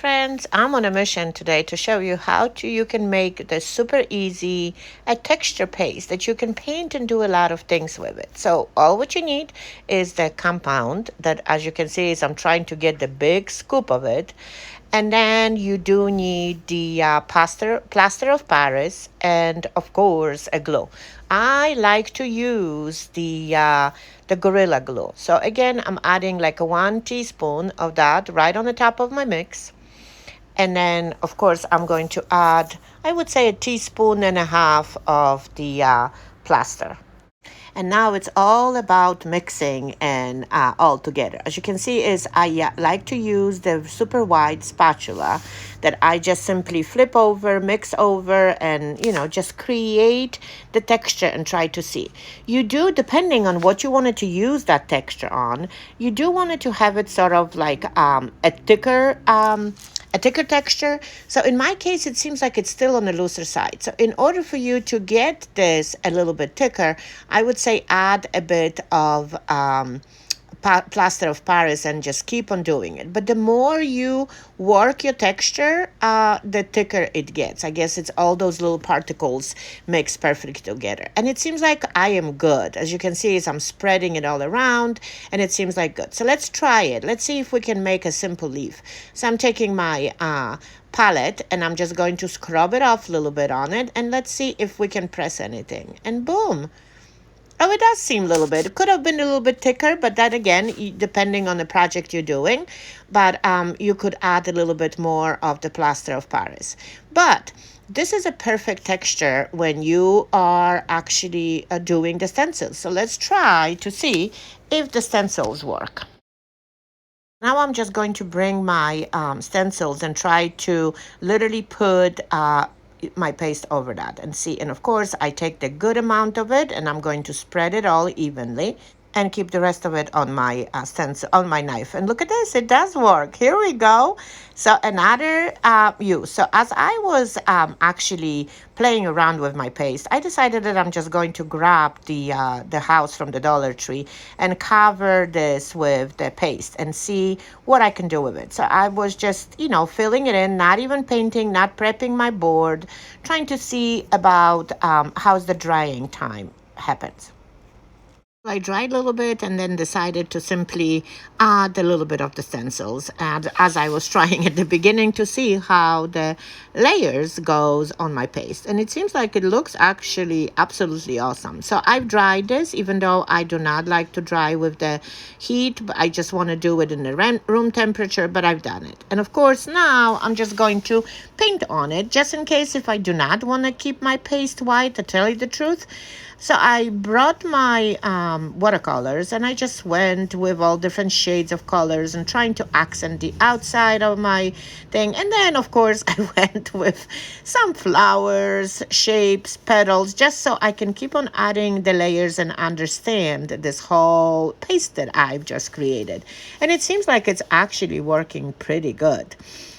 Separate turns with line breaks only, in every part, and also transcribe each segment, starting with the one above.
friends, I'm on a mission today to show you how you can make this super easy a texture paste that you can paint and do a lot of things with it. So all what you need is the compound that, as you can see, is I'm trying to get the big scoop of it. And then you do need the plaster of Paris and, of course, a glue. I like to use the Gorilla Glue. So again, I'm adding like a 1 teaspoon of that right on the top of my mix. And then, of course, I'm going to add, I would say, 1.5 teaspoons of the plaster. And now it's all about mixing and all together. As you can see, is I like to use the super wide spatula that I just simply flip over, mix over, and just create the texture and try to see. You do, depending on what you wanted to use that texture on, you do want it to have it sort of like a thicker texture. So in my case, it seems like it's still on the looser side. So in order for you to get this a little bit thicker, I would say add a bit of plaster of Paris and just keep on doing it. But the more you work your texture, the thicker it gets. I guess it's all those little particles mixed perfectly together. And it seems like I am good. As you can see, is I'm spreading it all around and it seems like good. So let's try it. Let's see if we can make a simple leaf. So I'm taking my palette and I'm just going to scrub it off a little bit on it. And let's see if we can press anything. And boom. Oh, it does seem a little bit. It could have been a little bit thicker, but that again, depending on the project you're doing. But you could add a little bit more of the plaster of Paris. But this is a perfect texture when you are actually doing the stencils. So let's try to see if the stencils work. Now I'm just going to bring my stencils and try to literally put my paste over that and see. And of course, I take the good amount of it and I'm going to spread it all evenly and keep the rest of it on my stencil, on my knife. And look at this, it does work. Here we go. So another use. So as I was actually playing around with my paste, I decided that I'm just going to grab the house from the Dollar Tree and cover this with the paste and see what I can do with it. So I was just, filling it in, not even painting, not prepping my board, trying to see about how's the drying time happens. I dried a little bit and then decided to simply add a little bit of the stencils, and as I was trying at the beginning to see how the layers goes on my paste, and it seems like it looks actually absolutely awesome. So I've dried this, even though I do not like to dry with the heat, but I just want to do it in the room temperature, but I've done it. And of course now I'm just going to paint on it, just in case if I do not want to keep my paste white, to tell you the truth. So I brought my watercolors and I just went with all different shades of colors and trying to accent the outside of my thing. And then, of course, I went with some flowers, shapes, petals, just so I can keep on adding the layers and understand this whole paste that I've just created. And it seems like it's actually working pretty good.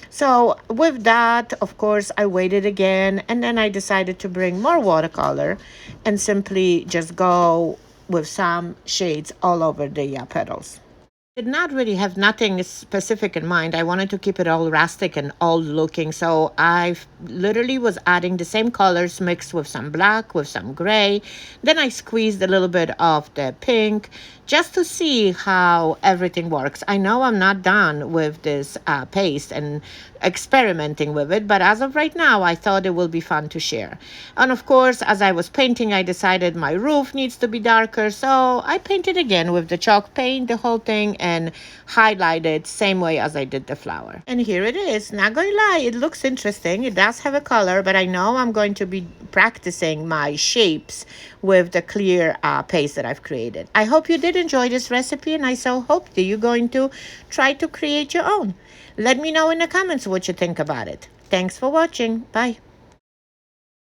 So with that, of course, I waited again, and then I decided to bring more watercolor and simply just go with some shades all over the petals. Did not really have nothing specific in mind. I wanted to keep it all rustic and old looking. So I literally was adding the same colors mixed with some black, with some gray. Then I squeezed a little bit of the pink just to see how everything works. I know I'm not done with this paste and experimenting with it, but as of right now, I thought it will be fun to share. And of course, as I was painting, I decided my roof needs to be darker. So I painted again with the chalk paint, the whole thing, and highlighted same way as I did the flower. And here it is. Not going to lie, it looks interesting. It does have a color, but I know I'm going to be practicing my shapes with the clear paste that I've created. I hope you did enjoy this recipe, and I so hope that you're going to try to create your own. Let me know in the comments what you think about it. Thanks for watching. Bye.